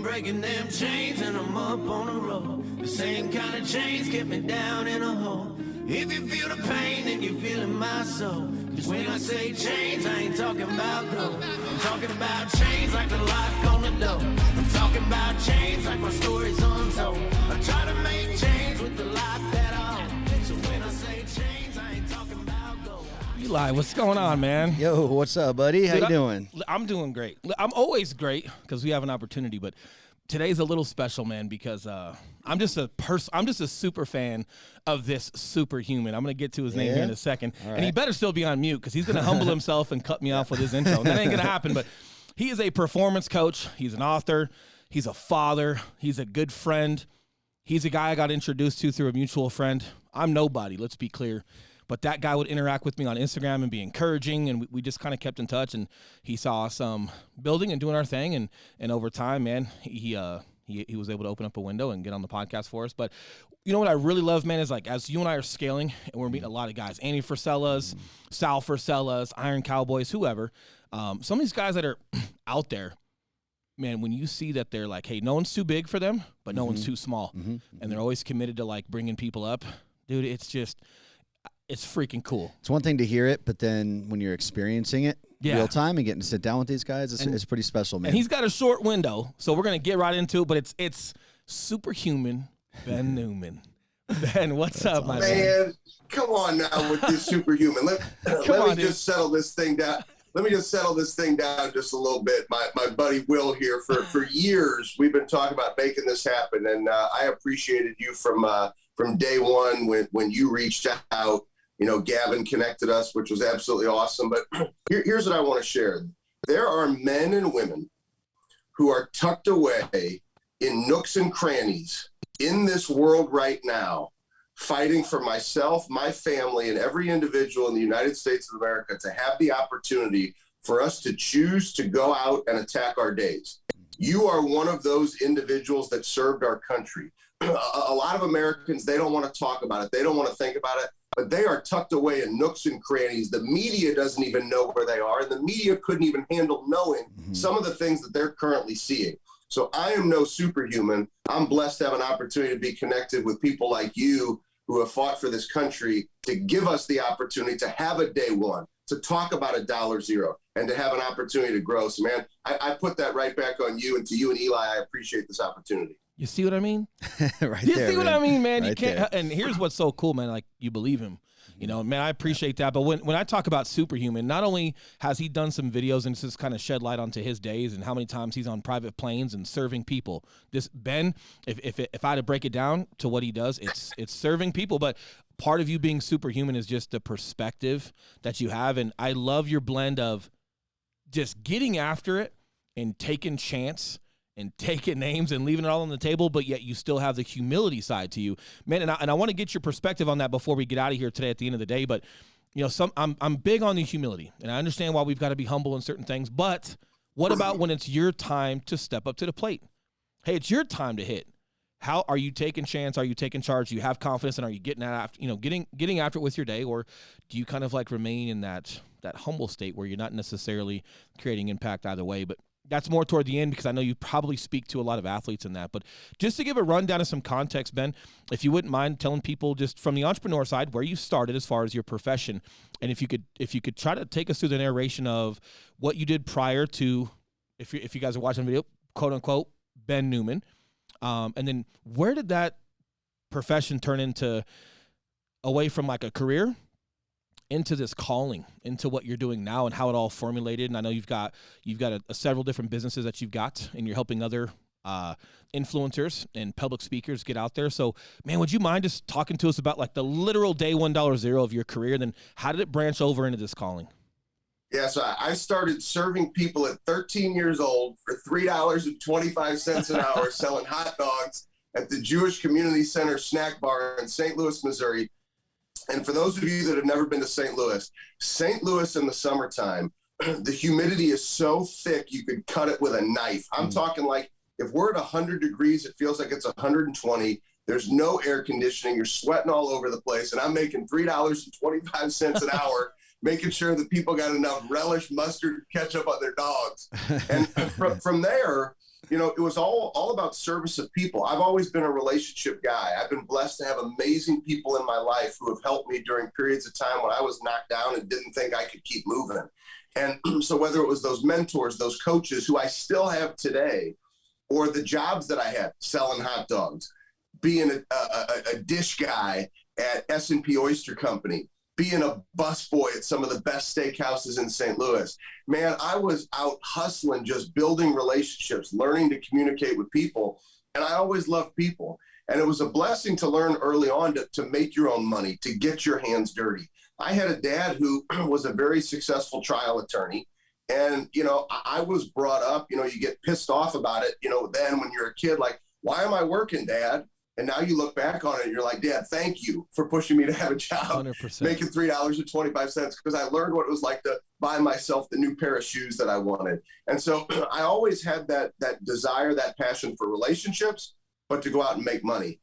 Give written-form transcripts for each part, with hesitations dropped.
breaking them chains and I'm up on the road. The same kind of chains kept me down in a hole. If you feel the pain, then you feel in my soul. Cause when I say chains, I ain't talking about gold. I'm talking about chains like the lock on the door. I'm talking about chains like my story's untold. I try to make change with the life that I own. So when I say chains, I ain't talking about gold. Eli, what's going on, man? Yo, what's up, buddy? How you doing? I'm doing great. I'm always great because we have an opportunity, but today's a little special, man, because I'm just a super fan of this superhuman. I'm going to get to his name here in a second. All right. And he better still be on mute because he's going to humble himself and cut me off with his intro. And that ain't going to happen, but he is a performance coach. He's an author. He's a father. He's a good friend. He's a guy I got introduced to through a mutual friend. I'm nobody, let's be clear. But that guy would interact with me on Instagram and be encouraging, and we just kind of kept in touch, and he saw us building and doing our thing, and over time, man, he was able to open up a window and get on the podcast for us. But you know what I really love, man, is like as you and I are scaling, and we're meeting a lot of guys, Andy Frisellas, Sal Frisellas, Iron Cowboys, whoever, some of these guys that are out there, man, when you see that they're like, hey, no one's too big for them, but no one's too small, and they're always committed to like bringing people up, dude, it's freaking cool. It's one thing to hear it, but then when you're experiencing it real time and getting to sit down with these guys, it's pretty special, man. And he's got a short window, so we're going to get right into it, but it's superhuman Ben Newman. Ben, what's up, my man? Come on now with this superhuman. Let me just settle this thing down. Let me just settle this thing down just a little bit. My buddy Will here, for years, we've been talking about making this happen, and I appreciated you from day one when you reached out. You know, Gavin connected us, which was absolutely awesome. But here's what I want to share. There are men and women who are tucked away in nooks and crannies in this world right now, fighting for myself, my family, and every individual in the United States of America to have the opportunity for us to choose to go out and attack our days. You are one of those individuals that served our country. A lot of Americans, they don't want to talk about it. They don't want to think about it, but they are tucked away in nooks and crannies. The media doesn't even know where they are, and the media couldn't even handle knowing some of the things that they're currently seeing. So I am no superhuman. I'm blessed to have an opportunity to be connected with people like you who have fought for this country to give us the opportunity to have a day one, to talk about $1 and to have an opportunity to grow. So, man, I put that right back on you, and to you and Eli, I appreciate this opportunity. You see what I mean? You see what I mean, man? Right you can't. there. And here's what's so cool, man. Like, you believe him. You know, man, I appreciate that. But when I talk about superhuman, not only has he done some videos and just kind of shed light onto his days and how many times he's on private planes and serving people. This Ben, if I had to break it down to what he does, it's serving people. But part of you being superhuman is just the perspective that you have. And I love your blend of just getting after it and taking chance and taking names and leaving it all on the table, but yet you still have the humility side to you, man. And I want to get your perspective on that before we get out of here today at the end of the day. But you know, I'm big on the humility, and I understand why we've got to be humble in certain things. But what about when it's your time to step up to the plate? Hey, it's your time to hit. How are you taking chance? Are you taking charge? Do you have confidence, and are you getting after, getting after it with your day, or do you kind of like remain in that humble state where you're not necessarily creating impact either way? But that's more toward the end because I know you probably speak to a lot of athletes in that. But just to give a rundown of some context, Ben, if you wouldn't mind telling people just from the entrepreneur side where you started as far as your profession, and if you could try to take us through the narration of what you did prior to, if you guys are watching the video, quote unquote, Ben Newman, and then where did that profession turn into away from like a career into this calling, into what you're doing now and how it all formulated. And I know you've got several different businesses that you've got, and you're helping other influencers and public speakers get out there. So, man, would you mind just talking to us about like the literal day $1 of your career, and then how did it branch over into this calling? Yeah, so I started serving people at 13 years old for $3.25 an hour, selling hot dogs at the Jewish Community Center snack bar in St. Louis, Missouri. And for those of you that have never been to St. Louis in the summertime, the humidity is so thick you could cut it with a knife. I'm talking like if we're at 100 degrees, it feels like it's 120. There's no air conditioning. You're sweating all over the place. And I'm making $3.25 an hour, making sure that people got enough relish, mustard, ketchup on their dogs. And from there, it was all about service of people. I've always been a relationship guy. I've been blessed to have amazing people in my life who have helped me during periods of time when I was knocked down and didn't think I could keep moving. And so whether it was those mentors, those coaches who I still have today, or the jobs that I had selling hot dogs, being a dish guy at S&P Oyster Company, being a busboy at some of the best steakhouses in St. Louis. Man, I was out hustling, just building relationships, learning to communicate with people. And I always loved people. And it was a blessing to learn early on to make your own money, to get your hands dirty. I had a dad who was a very successful trial attorney. And, I was brought up, you get pissed off about it, then when you're a kid, like, why am I working, Dad? And now you look back on it and you're like, Dad, thank you for pushing me to have a job, 100%. Making $3.25, because I learned what it was like to buy myself the new pair of shoes that I wanted. And so I always had that desire, that passion for relationships, but to go out and make money.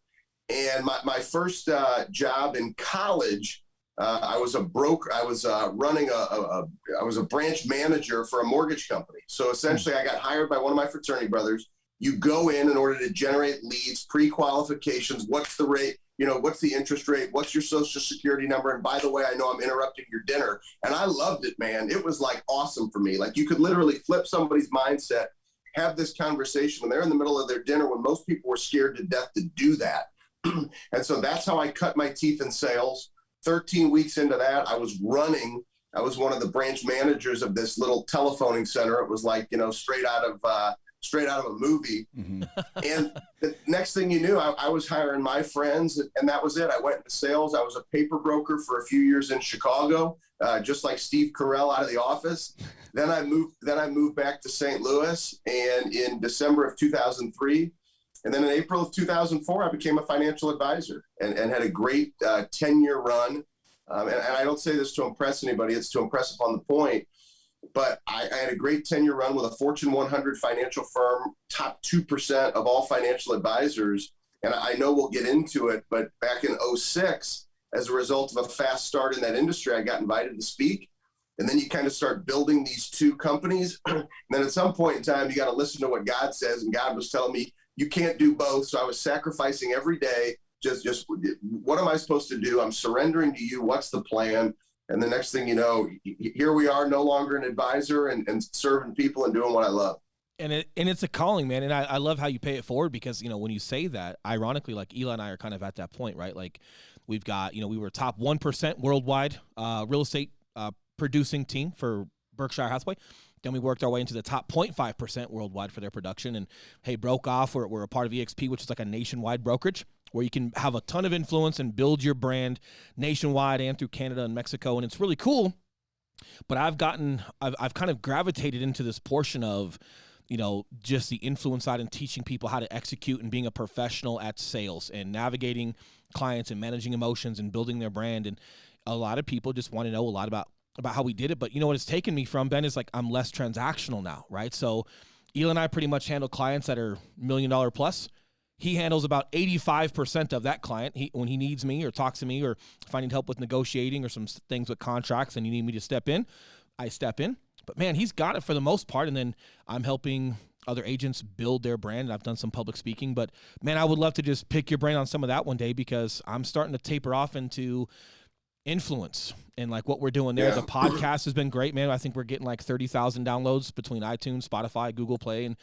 And my first job in college, I was a broker. I was running I was a branch manager for a mortgage company. So essentially I got hired by one of my fraternity brothers. You go in order to generate leads, pre-qualifications. What's the rate? What's the interest rate? What's your social security number? And by the way, I know I'm interrupting your dinner. And I loved it, man. It was like awesome for me. Like you could literally flip somebody's mindset, have this conversation when they're in the middle of their dinner when most people were scared to death to do that. And so that's how I cut my teeth in sales. 13 weeks into that, I was one of the branch managers of this little telephoning center. It was like, straight out of a movie. Mm-hmm. And the next thing you knew, I was hiring my friends, and that was it. I went into sales. I was a paper broker for a few years in Chicago, just like Steve Carell out of The Office. Then I moved back to St. Louis, and in December of 2003, and then in April of 2004, I became a financial advisor and had a great 10-year run. And I don't say this to impress anybody. It's to impress upon the point. But I had a great 10-year run with a Fortune 100 financial firm, top 2% of all financial advisors. And I know we'll get into it, but back in 2006, as a result of a fast start in that industry, I got invited to speak. And then you kind of start building these two companies. And then at some point in time, you got to listen to what God says. And God was telling me, you can't do both. So I was sacrificing every day. Just what am I supposed to do? I'm surrendering to you. What's the plan? And the next thing you know, here we are, no longer an advisor and serving people and doing what I love. And it's a calling, man. And I love how you pay it forward because, when you say that, ironically, like Eli and I are kind of at that point, right? Like we've got, we were top 1% worldwide real estate producing team for Berkshire Hathaway. Then we worked our way into the top 0.5% worldwide for their production. And hey, broke off. We're a part of EXP, which is like a nationwide brokerage where you can have a ton of influence and build your brand nationwide and through Canada and Mexico. And it's really cool. But I've kind of gravitated into this portion of, just the influence side and teaching people how to execute and being a professional at sales and navigating clients and managing emotions and building their brand. And a lot of people just want to know a lot about how we did it. But what it's taken me from, Ben, is like I'm less transactional now, right? So Eli and I pretty much handle clients that are $1 million plus. He handles about 85% of that client. When he needs me or talks to me or if I need help with negotiating or some things with contracts and you need me to step in, I step in. But man, he's got it for the most part. And then I'm helping other agents build their brand. And I've done some public speaking, but man, I would love to just pick your brain on some of that one day because I'm starting to taper off into influence and like what we're doing there. Yeah. The podcast has been great, man. I think we're getting like 30,000 downloads between iTunes, Spotify, Google Play. And,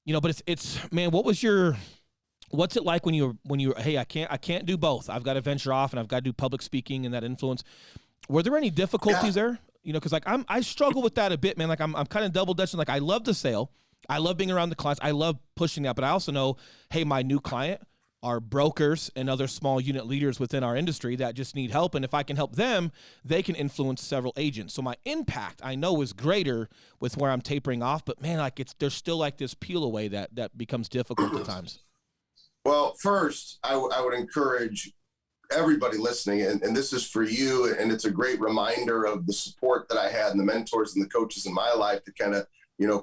but it's man, what's it like when you're, hey, I can't do both. I've got to venture off and I've got to do public speaking and that influence. Were there any difficulties there? Cause like I struggle with that a bit, man. Like I'm kind of double dutching. Like I love the sale. I love being around the clients. I love pushing that, but I also know, hey, my new client are brokers and other small unit leaders within our industry that just need help. And if I can help them, they can influence several agents. So my impact I know is greater with where I'm tapering off, but man, like there's still like this peel away that becomes difficult at times. Well, first I would encourage everybody listening, and this is for you, and it's a great reminder of the support that I had and the mentors and the coaches in my life that kind of,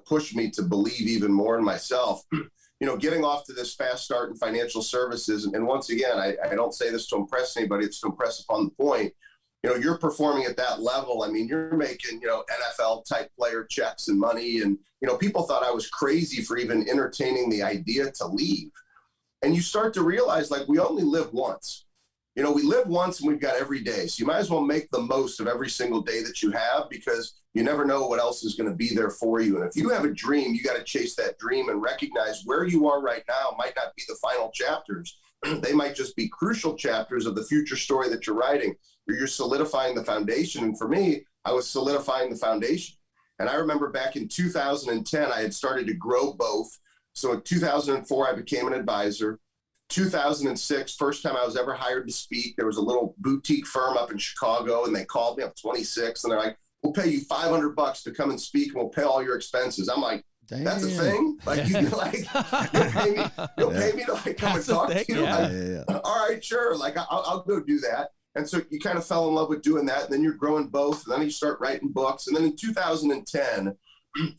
push me to believe even more in myself. Getting off to this fast start in financial services. And once again, I don't say this to impress anybody. It's to impress upon the point. you're performing at that level. I mean, you're making, NFL type player checks and money. And, people thought I was crazy for even entertaining the idea to leave. And you start to realize, like, we only live once. We live once and we've got every day. So you might as well make the most of every single day that you have, because you never know what else is going to be there for you. And if you have a dream, you got to chase that dream and recognize where you are right now might not be the final chapters. They might just be crucial chapters of the future story that you're writing, or you're solidifying the foundation. And for me, I was solidifying the foundation. And I remember back in 2010, I had started to grow both. So in 2004, I became an advisor. 2006, first time I was ever hired to speak. There was a little boutique firm up in Chicago, and they called me up 26, and they're like, "We'll pay you $500 to come and speak, and we'll pay all your expenses." I'm like, "Damn. That's a thing? Like, you'll pay me to like come and talk to you?" All right, sure. Like, I'll go do that. And so you kind of fell in love with doing that, and then you're growing both, and then you start writing books. And then in 2010,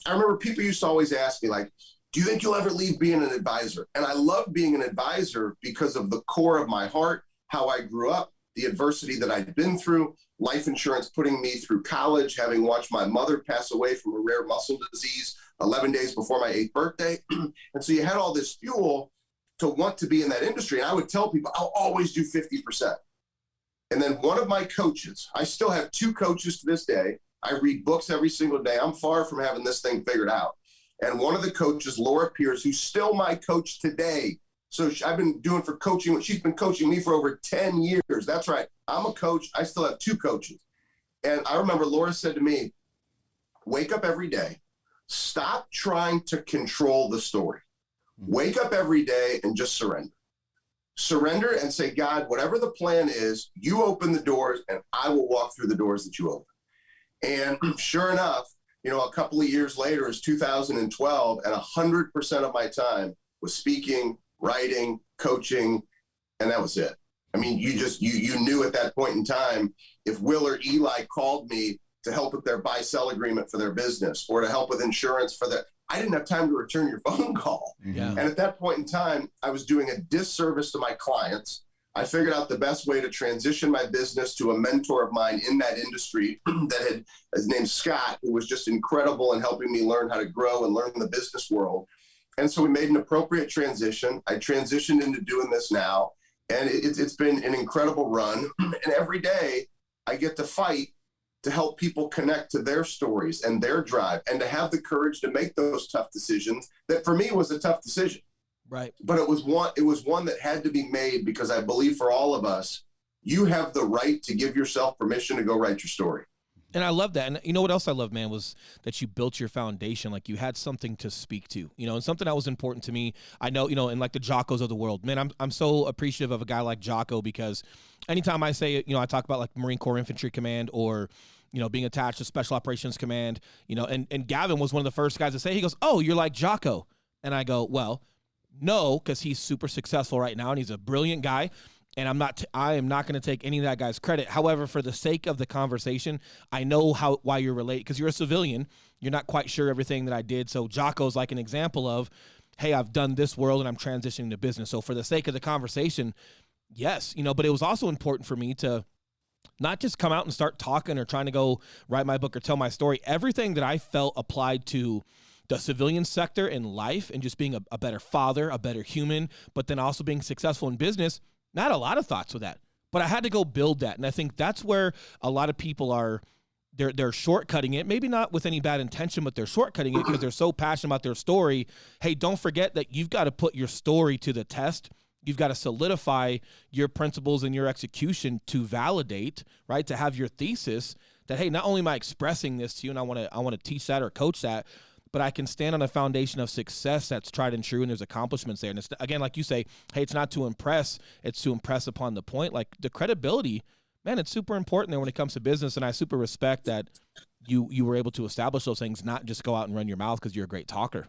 I remember people used to always ask me, like, "Do you think you'll ever leave being an advisor?" And I love being an advisor because of the core of my heart, how I grew up, the adversity that I'd been through, life insurance putting me through college, having watched my mother pass away from a rare muscle disease 11 days before my 8th birthday. And so you had all this fuel to want to be in that industry. And I would tell people, I'll always do 50%. And then one of my coaches, I still have 2 coaches to this day. I read books every single day. I'm far from having this thing figured out. And one of the coaches, Laura Pierce, who's still my coach today. So I've been doing for coaching. She's been coaching me for over 10 years. That's right. I'm a coach. I still have 2 coaches. And I remember Laura said to me, "Wake up every day. Stop trying to control the story. Wake up every day and just surrender. Surrender and say, God, whatever the plan is, you open the doors and I will walk through the doors that you open." And sure enough, a couple of years later is 2012, and 100% of my time was speaking, writing, coaching, and that was it. I mean, you knew at that point in time, if Will or Eli called me to help with their buy-sell agreement for their business or to help with insurance for their, I didn't have time to return your phone call. Yeah. And at that point in time, I was doing a disservice to my clients. I figured out the best way to transition my business to a mentor of mine in that industry his name's Scott, who was just incredible in helping me learn how to grow and learn the business world. And so we made an appropriate transition. I transitioned into doing this now, and it's been an incredible run. And every day I get to fight to help people connect to their stories and their drive, and to have the courage to make those tough decisions that for me was a tough decision. Right. But it was one that had to be made, because I believe for all of us, you have the right to give yourself permission to go write your story. And I love that. And you know what else I love, man, was that you built your foundation. Like, you had something to speak to, and something that was important to me. I know, and like the Jockos of the world, man, I'm so appreciative of a guy like Jocko, because anytime I say, I talk about like Marine Corps Infantry Command, or, being attached to Special Operations Command, and Gavin was one of the first guys to say, he goes, "Oh, you're like Jocko." And I go, well, no, because he's super successful right now and he's a brilliant guy. And I am not going to take any of that guy's credit. However, for the sake of the conversation, I know why you're related, because you're a civilian. You're not quite sure everything that I did. So Jocko's like an example of, hey, I've done this world and I'm transitioning to business. So for the sake of the conversation, yes, but it was also important for me to not just come out and start talking or trying to go write my book or tell my story. Everything that I felt applied to the civilian sector in life, and just being a better father, a better human, but then also being successful in business. Not a lot of thoughts with that, but I had to go build that. And I think that's where a lot of people are, they're shortcutting it, maybe not with any bad intention, but they're shortcutting it because they're so passionate about their story. Hey, don't forget that you've got to put your story to the test. You've got to solidify your principles and your execution to validate, right? To have your thesis that, hey, not only am I expressing this to you and I want to teach that or coach that, but I can stand on a foundation of success that's tried and true, and there's accomplishments there. And it's, again, like you say, hey, it's not to impress, it's to impress upon the point. Like, the credibility, man, it's super important there when it comes to business, and I super respect that you were able to establish those things, not just go out and run your mouth because you're a great talker.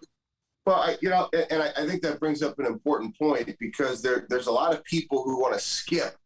Well, I think that brings up an important point, because there's a lot of people who want to skip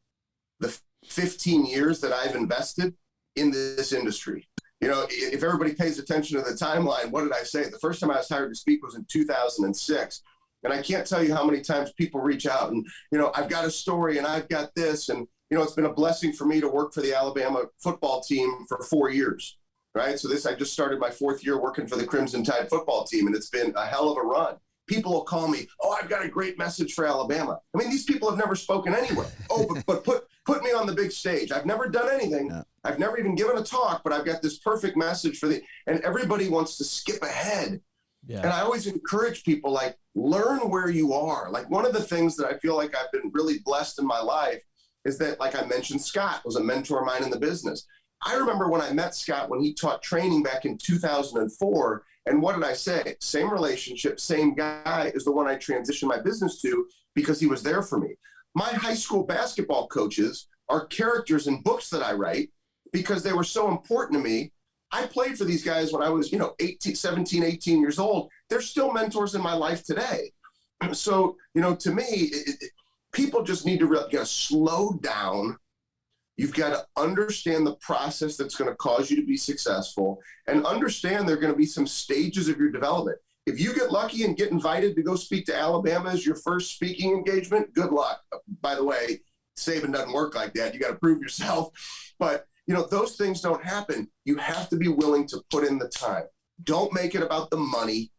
the 15 years that I've invested in this industry. If everybody pays attention to the timeline, what did I say? The first time I was hired to speak was in 2006. And I can't tell you how many times people reach out and, I've got a story and I've got this. And it's been a blessing for me to work for the Alabama football team for 4 years, right? So I just started my 4th year working for the Crimson Tide football team, and it's been a hell of a run. People will call me, oh, I've got a great message for Alabama. I mean, these people have never spoken anywhere. Oh, but put me on the big stage. I've never done anything. Yeah. I've never even given a talk, but I've got this perfect message and everybody wants to skip ahead. Yeah. And I always encourage people, like, learn where you are. Like, one of the things that I feel like I've been really blessed in my life is that, like I mentioned, Scott was a mentor of mine in the business. I remember when I met Scott, when he taught training back in 2004. And what did I say? Same relationship, same guy is the one I transitioned my business to because he was there for me. My high school basketball coaches are characters in books that I write because they were so important to me. I played for these guys when I was, 17, 18 years old. They're still mentors in my life today. So, to me, people just need to slow down. You've got to understand the process that's going to cause you to be successful and understand there are going to be some stages of your development. If you get lucky and get invited to go speak to Alabama as your first speaking engagement, good luck. By the way, saving doesn't work like that. You got to prove yourself. But, those things don't happen. You have to be willing to put in the time. Don't make it about the money.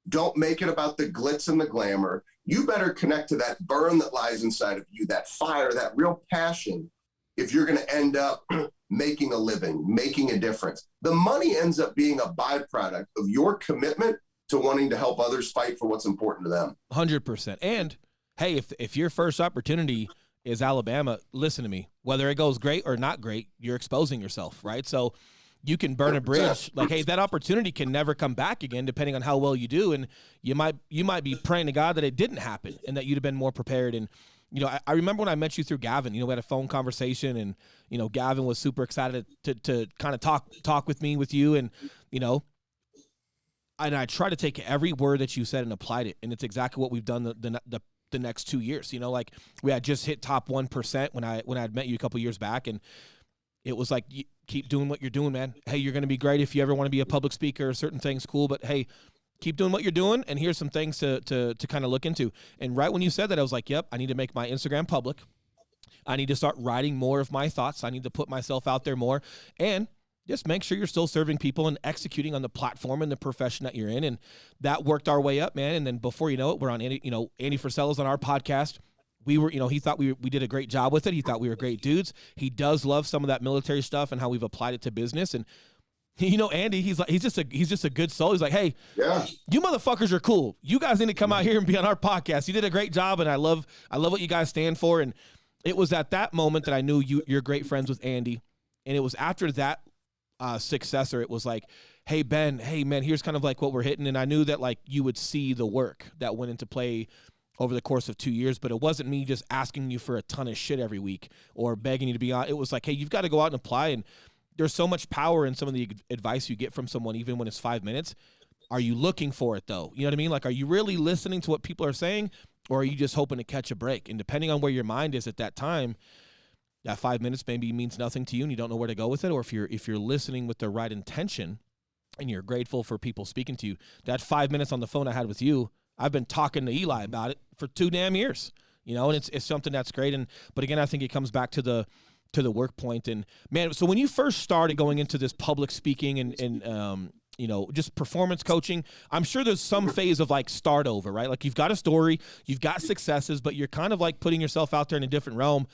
Don't make it about the glitz and the glamour. You better connect to that burn that lies inside of you, that fire, that real passion, if you're going to end up making a living, making a difference. The money ends up being a byproduct of your commitment to wanting to help others fight for what's important to them. 100%. And hey, if your first opportunity is Alabama, listen to me, whether it goes great or not great, you're exposing yourself, right? So you can burn a bridge. Like, hey, that opportunity can never come back again, depending on how well you do. And you might be praying to God that it didn't happen and that you'd have been more prepared. And, I remember when I met you through Gavin, we had a phone conversation and, Gavin was super excited to kind of talk with you. And, and I try to take every word that you said and applied it. And it's exactly what we've done the next 2 years. Like, we had just hit top 1% when I had met you a couple years back. And it was like, keep doing what you're doing, man. Hey, you're going to be great if you ever want to be a public speaker. Certain things cool, but hey, keep doing what you're doing, and here's some things to kind of look into. And right when you said that, I was like, yep, I need to make my Instagram public. I need to start writing more of my thoughts. I need to put myself out there more, and just make sure you're still serving people and executing on the platform and the profession that you're in. And that worked our way up, man. And then before you know it, we're on Andy Frisella's on our podcast. We were, he thought we did a great job with it. He thought we were great dudes. He does love some of that military stuff and how we've applied it to business. And Andy, he's just a good soul. He's like, hey, yeah, you motherfuckers are cool. You guys need to come out here and be on our podcast. You did a great job, and I love what you guys stand for. And it was at that moment that I knew you're great friends with Andy. And it was after that successor, it was like, hey, Ben, hey, man, here's kind of like what we're hitting. And I knew that, like, you would see the work that went into play over the course of 2 years, but it wasn't me just asking you for a ton of shit every week or begging you to be on. It was like, hey, you've got to go out and apply. And there's so much power in some of the advice you get from someone, even when it's 5 minutes. Are you looking for it, though? You know what I mean? Like, are you really listening to what people are saying, or are you just hoping to catch a break? And depending on where your mind is at that time, that 5 minutes maybe means nothing to you and you don't know where to go with it. Or if you're listening with the right intention and you're grateful for people speaking to you, that 5 minutes on the phone I had with you, I've been talking to Eli about it for 2 damn years, and it's something that's great. But again, I think it comes back to the work point. And man, so when you first started going into this public speaking and just performance coaching, I'm sure there's some phase of like start over, right? Like, you've got a story, you've got successes, but you're kind of like putting yourself out there in a different realm.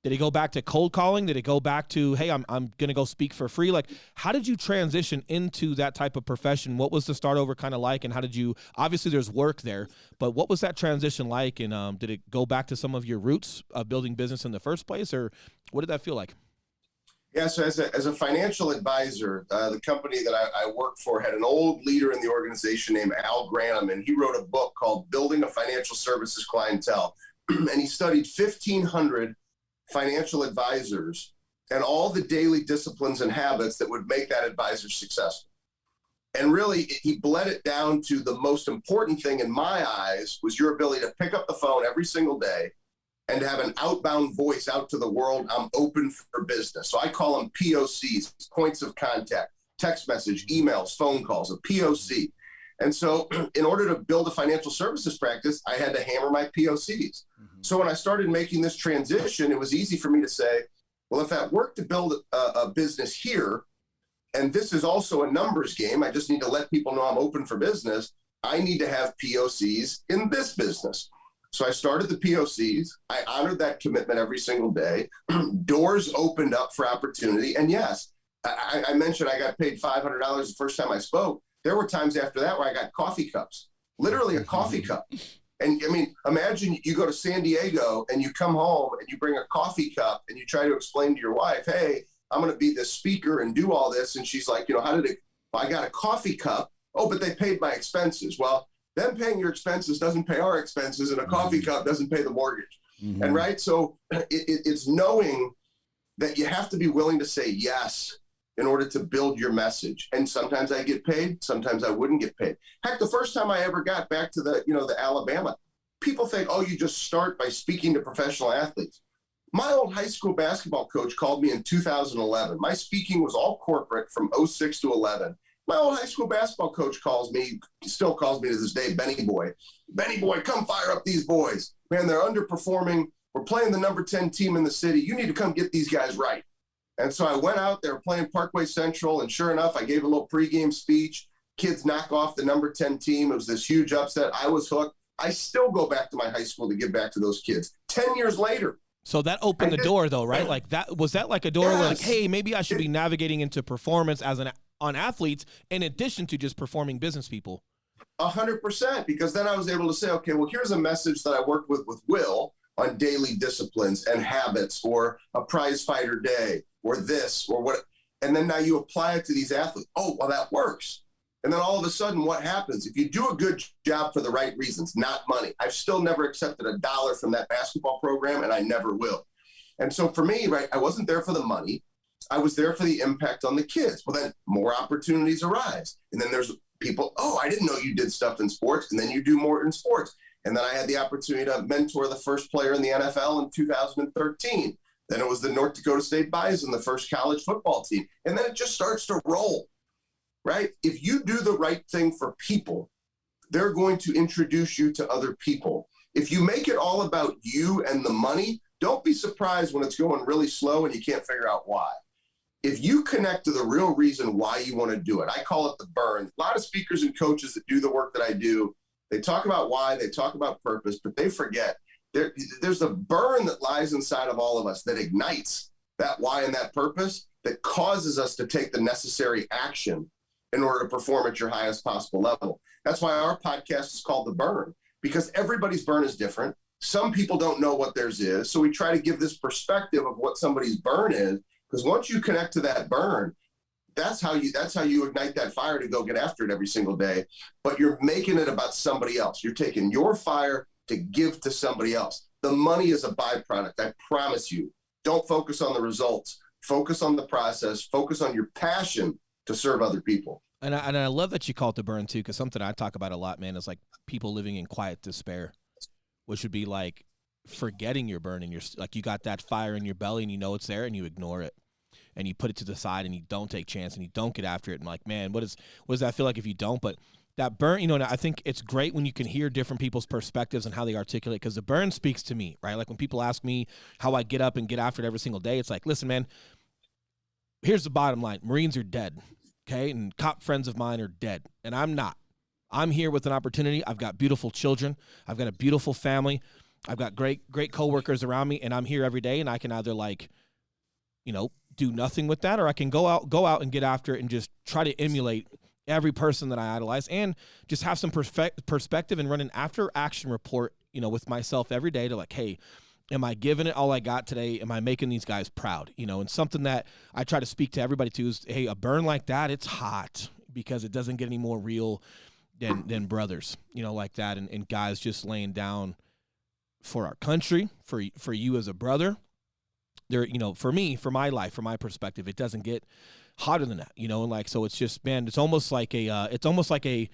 Did it go back to cold calling? Did it go back to, hey, I'm going to go speak for free? Like, how did you transition into that type of profession? What was the start over kind of like? And how did you, obviously there's work there, but what was that transition like? And did it go back to some of your roots of building business in the first place, or what did that feel like? Yeah, so as a financial advisor, the company that I worked for had an old leader in the organization named Al Granum, and he wrote a book called Building a Financial Services Clientele. And he studied 1,500 financial advisors and all the daily disciplines and habits that would make that advisor successful. And really, he bled it down to the most important thing in my eyes was your ability to pick up the phone every single day and to have an outbound voice out to the world. I'm open for business. So I call them POCs, points of contact, text message, emails, phone calls, a POC. And so in order to build a financial services practice, I had to hammer my POCs. Mm-hmm. So when I started making this transition, it was easy for me to say, well, if I work to build a business here, and this is also a numbers game, I just need to let people know I'm open for business, I need to have POCs in this business. So I started the POCs. I honored that commitment every single day. Doors opened up for opportunity. And yes, I mentioned I got paid $500 the first time I spoke. There were times after that where I got coffee cups, literally a coffee cup. And I mean, imagine you go to San Diego and you come home and you bring a coffee cup and you try to explain to your wife, hey, I'm going to be the speaker and do all this. And she's like, how did it, well, I got a coffee cup. Oh, but they paid my expenses. Well, them paying your expenses doesn't pay our expenses, and a coffee cup doesn't pay the mortgage. And right. So it's knowing that you have to be willing to say yes in order to build your message. And sometimes I get paid, sometimes I wouldn't get paid. Heck, the first time I ever got back to the Alabama, people think, oh, you just start by speaking to professional athletes. My old high school basketball coach called me in 2011. My speaking was all corporate from 06 to 11. My old high school basketball coach still calls me to this day, Benny Boy. Benny Boy, come fire up these boys. Man, they're underperforming. We're playing the number 10 team in the city. You need to come get these guys right. And so I went out there playing Parkway Central, and sure enough, I gave a little pregame speech. Kids knock off the number 10 team. It was this huge upset. I was hooked. I still go back to my high school to give back to those kids 10 years later. So that opened the door, though, right? Like was that like a door where, like, hey, maybe I should be navigating into performance on athletes in addition to just performing business people? 100%, because then I was able to say, okay, well, here's a message that I worked with Will on daily disciplines and habits, or a prize fighter day, or this, or what. And then now you apply it to these athletes. Oh, well, that works. And then all of a sudden, what happens? If you do a good job for the right reasons, not money. I've still never accepted $1 from that basketball program, and I never will. And so for me, right, I wasn't there for the money. I was there for the impact on the kids. Well, then more opportunities arise. And then there's people, oh, I didn't know you did stuff in sports. And then you do more in sports. And then I had the opportunity to mentor the first player in the NFL in 2013. Then it was the North Dakota State Bison, the first college football team. And then it just starts to roll, right? If you do the right thing for people, they're going to introduce you to other people. If you make it all about you and the money, don't be surprised when it's going really slow and you can't figure out why. If you connect to the real reason why you want to do it, I call it the burn. A lot of speakers and coaches that do the work that I do, they talk about why, they talk about purpose, but they forget there's a burn that lies inside of all of us that ignites that why and that purpose, that causes us to take the necessary action in order to perform at your highest possible level. That's why our podcast is called The Burn, because everybody's burn is different. Some people don't know what theirs is. So we try to give this perspective of what somebody's burn is, because once you connect to that burn, that's how you ignite that fire to go get after it every single day. But you're making it about somebody else. You're taking your fire to give to somebody else. The money is a byproduct. I promise you. Don't focus on the results. Focus on the process. Focus on your passion to serve other people. And I love that you call it the burn too, because something I talk about a lot, man, is like people living in quiet despair, which would be like forgetting your burn, and you're like, you got that fire in your belly and you know it's there and you ignore it and you put it to the side and you don't take chance and you don't get after it. And like, man, what does that feel like if you don't? But that burn, and I think it's great when you can hear different people's perspectives and how they articulate, because the burn speaks to me, right? Like when people ask me how I get up and get after it every single day, it's like, listen, man, here's the bottom line. Marines are dead, okay? And cop friends of mine are dead, and I'm not. I'm here with an opportunity. I've got beautiful children. I've got a beautiful family. I've got great coworkers around me, and I'm here every day, and I can either do nothing with that, or I can go out and get after it and just try to emulate every person that I idolize, and just have some perspective and run an after action report, with myself every day to like, hey, am I giving it all I got today? Am I making these guys proud? And something that I try to speak to everybody to is, hey, a burn like that, it's hot, because it doesn't get any more real than brothers, like that. And guys just laying down for our country, for you as a brother. There, for me, for my life, from my perspective, it doesn't get hotter than that, and like, so it's just, man, it's almost like a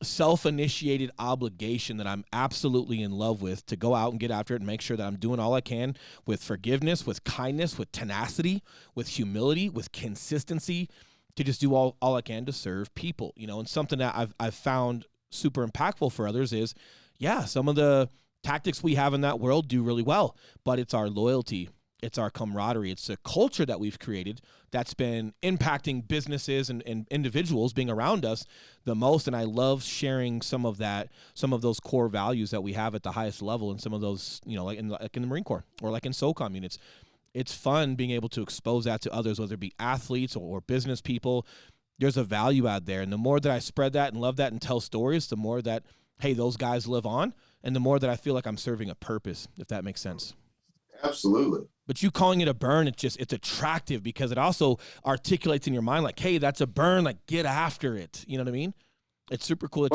self-initiated obligation that I'm absolutely in love with, to go out and get after it and make sure that I'm doing all I can with forgiveness, with kindness, with tenacity, with humility, with consistency, to just do all I can to serve people, and something that I've found super impactful for others is, yeah, some of the tactics we have in that world do really well, but it's our loyalty. It's our camaraderie. It's a culture that we've created that's been impacting businesses and individuals being around us the most. And I love sharing some of those core values that we have at the highest level, and some of those, like in the Marine Corps or like in SOCOM units. It's fun being able to expose that to others, whether it be athletes or business people. There's a value out there. And the more that I spread that and love that and tell stories, the more that, hey, those guys live on, and the more that I feel like I'm serving a purpose, if that makes sense. Absolutely. But you calling it a burn, it's attractive because it also articulates in your mind like, hey, that's a burn, like get after it. You know what I mean? It's super cool.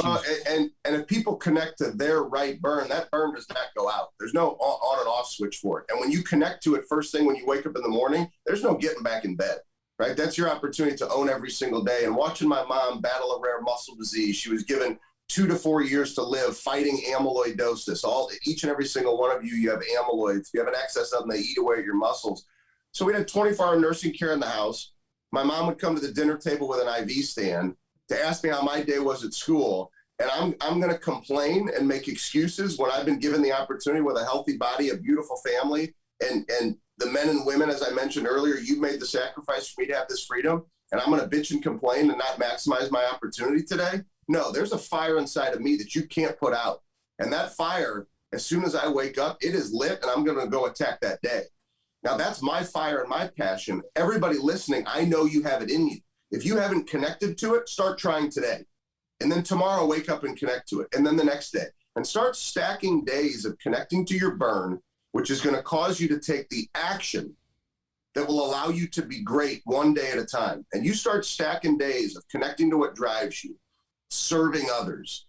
And if people connect to their right burn, that burn does not go out. There's no on and off switch for it. And when you connect to it first thing when you wake up in the morning, there's no getting back in bed, right? That's your opportunity to own every single day. And watching my mom battle a rare muscle disease, she was given 2 to 4 years to live fighting amyloidosis. Each and every single one of you have amyloids. If you have an excess of them, they eat away at your muscles. So we had 24-hour nursing care in the house. My mom would come to the dinner table with an IV stand to ask me how my day was at school. And I'm going to complain and make excuses when I've been given the opportunity with a healthy body, a beautiful family, and the men and women, as I mentioned earlier, you made the sacrifice for me to have this freedom, and I'm going to bitch and complain and not maximize my opportunity today. No, there's a fire inside of me that you can't put out. And that fire, as soon as I wake up, it is lit, and I'm going to go attack that day. Now, that's my fire and my passion. Everybody listening, I know you have it in you. If you haven't connected to it, start trying today. And then tomorrow, wake up and connect to it. And then the next day. And start stacking days of connecting to your burn, which is going to cause you to take the action that will allow you to be great one day at a time. And you start stacking days of connecting to what drives you, serving others,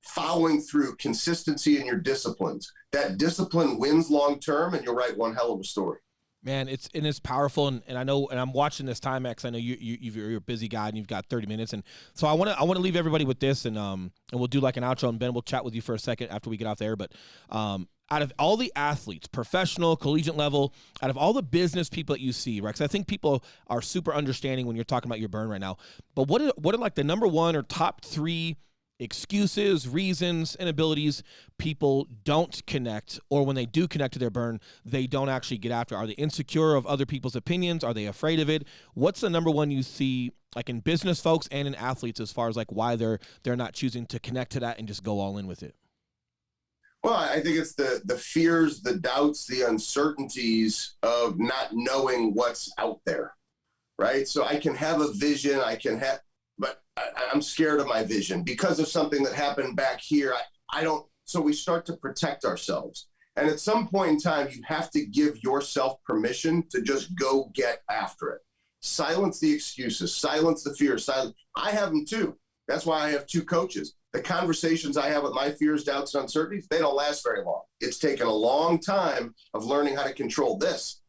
following through, consistency in your disciplines. That discipline wins long term, and you'll write one hell of a story. Man, it's powerful, and I know, and I'm watching this Timex. I know you're a busy guy, and you've got 30 minutes, and so I want to leave everybody with this, and we'll do like an outro, and Ben, we'll chat with you for a second after we get off there. But out of all the athletes, professional, collegiate level, out of all the business people that you see, right? Because I think people are super understanding when you're talking about your burn right now. But what are like the number one or top 3 excuses, reasons, inabilities people don't connect, or when they do connect to their burn, they don't actually get after? Are they insecure of other people's opinions? Are they afraid of it? What's the number one you see like in business folks and in athletes as far as like why they're not choosing to connect to that and just go all in with it? Well, I think it's the fears, the doubts, the uncertainties of not knowing what's out there, right? So I can have a vision, but I'm scared of my vision because of something that happened back here. I don't. So we start to protect ourselves. And at some point in time, you have to give yourself permission to just go get after it. Silence the excuses, silence the fears. I have them too. That's why I have 2 coaches. The conversations I have with my fears, doubts, and uncertainties, they don't last very long. It's taken a long time of learning how to control this.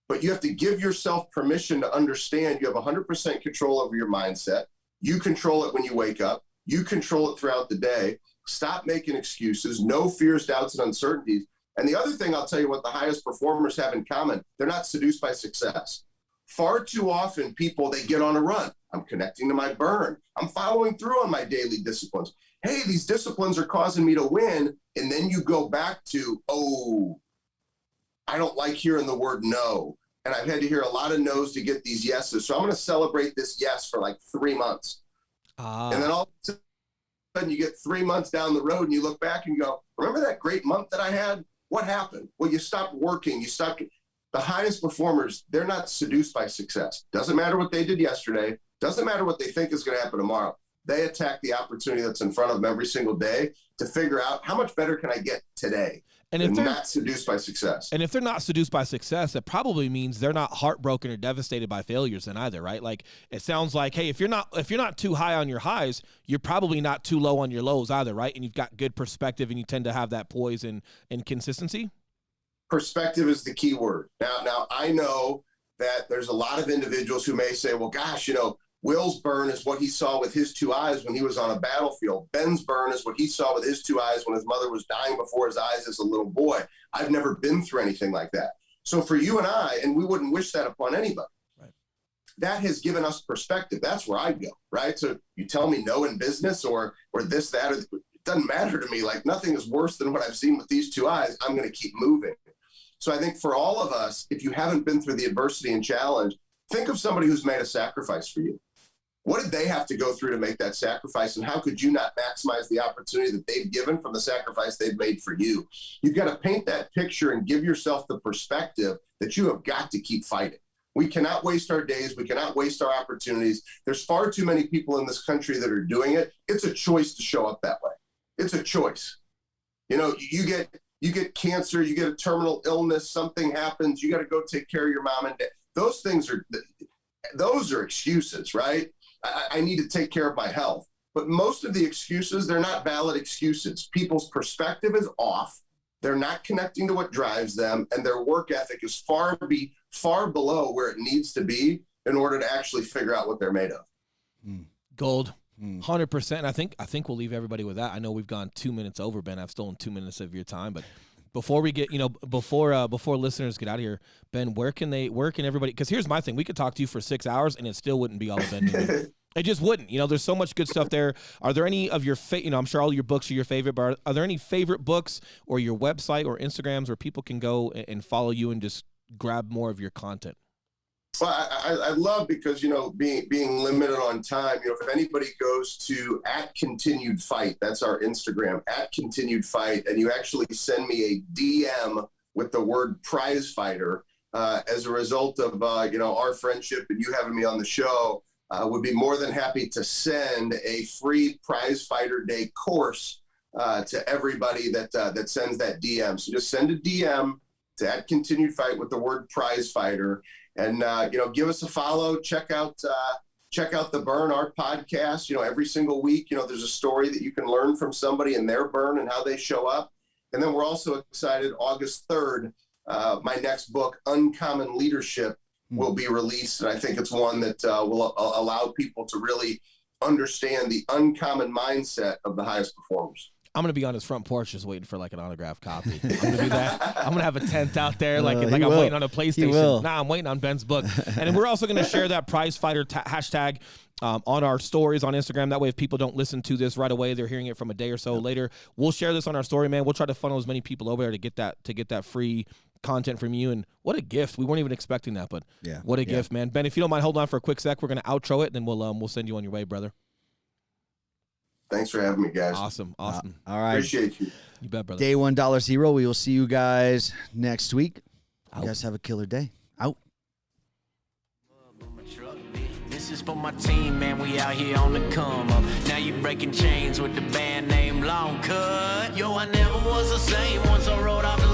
But you have to give yourself permission to understand you have 100% control over your mindset. You control it when you wake up. You control it throughout the day. Stop making excuses. No fears, doubts, and uncertainties. And the other thing I'll tell you what the highest performers have in common, they're not seduced by success. Far too often, people, they get on a run. I'm connecting to my burn. I'm following through on my daily disciplines. Hey, these disciplines are causing me to win. And then you go back to, oh, I don't like hearing the word no. And I've had to hear a lot of no's to get these yeses. So I'm going to celebrate this yes for like 3 months. And then all of a sudden you get 3 months down the road and you look back and go, remember that great month that I had? What happened? Well, you stopped working. The highest performers, they're not seduced by success. Doesn't matter what they did yesterday. Doesn't matter what they think is going to happen tomorrow. They attack the opportunity that's in front of them every single day to figure out how much better can I get today. And if they're not seduced by success. And if they're not seduced by success, that probably means they're not heartbroken or devastated by failures then either, right? Like it sounds like, hey, if you're not too high on your highs, you're probably not too low on your lows either, right? And you've got good perspective and you tend to have that poise and consistency. Perspective is the key word. Now I know that there's a lot of individuals who may say, well, gosh, Will's burn is what he saw with his 2 eyes when he was on a battlefield. Ben's burn is what he saw with his 2 eyes when his mother was dying before his eyes as a little boy. I've never been through anything like that. So for you and I, and we wouldn't wish that upon anybody, right? That has given us perspective. That's where I go, right? So you tell me no in business or this, that, or doesn't matter to me. Like, nothing is worse than what I've seen with these two eyes. I'm going to keep moving. So I think for all of us, if you haven't been through the adversity and challenge, think of somebody who's made a sacrifice for you. What did they have to go through to make that sacrifice? And how could you not maximize the opportunity that they've given from the sacrifice they've made for you? You've got to paint that picture and give yourself the perspective that you have got to keep fighting. We cannot waste our days. We cannot waste our opportunities. There's far too many people in this country that are doing it. It's a choice to show up that way. It's a choice. You know, you get cancer, you get a terminal illness, something happens, you got to go take care of your mom and dad. Those are excuses, right? I need to take care of my health. But most of the excuses, they're not valid excuses. People's perspective is off. They're not connecting to what drives them, and their work ethic is far below where it needs to be in order to actually figure out what they're made of. Gold. 100%. I think we'll leave everybody with that. I know we've gone 2 minutes over, Ben. I've stolen 2 minutes of your time, but before we get, before listeners get out of here, Ben, where can everybody? Because here's my thing: we could talk to you for 6 hours, and it still wouldn't be all of Ben Newman. It just wouldn't. There's so much good stuff there. Are there any of your I'm sure all your books are your favorite, but are there any favorite books or your website or Instagrams where people can go and follow you and just grab more of your content? Well, I love, because, being limited on time, if anybody goes to @continuedfight, that's our Instagram, @continuedfight, and you actually send me a DM with the word prize fighter, as a result of, our friendship and you having me on the show, would be more than happy to send a free Prize Fighter Day course to everybody that sends that DM. So just send a DM to @continuedfight with the word prize fighter. And, give us a follow, check out the Burn, our podcast. Every single week, there's a story that you can learn from somebody in their burn and how they show up. And then we're also excited, August 3rd, my next book, Uncommon Leadership, will be released. And I think it's one that will allow people to really understand the uncommon mindset of the highest performers. I'm going to be on his front porch just waiting for like an autographed copy. I'm going to do that. I'm going to have a tent out there like I'm waiting on a PlayStation. I'm waiting on Ben's book. And then we're also going to share that prize fighter hashtag on our stories on Instagram. That way, if people don't listen to this right away, they're hearing it from a day or so later. We'll share this on our story, man. We'll try to funnel as many people over there to get that free content from you. And what a gift. We weren't even expecting that, but what a gift, man. Ben, if you don't mind, hold on for a quick sec. We're going to outro it, and then we'll send you on your way, brother. Thanks for having me, guys. Awesome. All right. Appreciate you. You bet, brother. Day one, $0. We will see you guys next week. You guys have a killer day. Out. This is for my team, man. We out here on the come up. Now you breaking chains with the band name Long Cut. Yo, I never was the same once I rode off the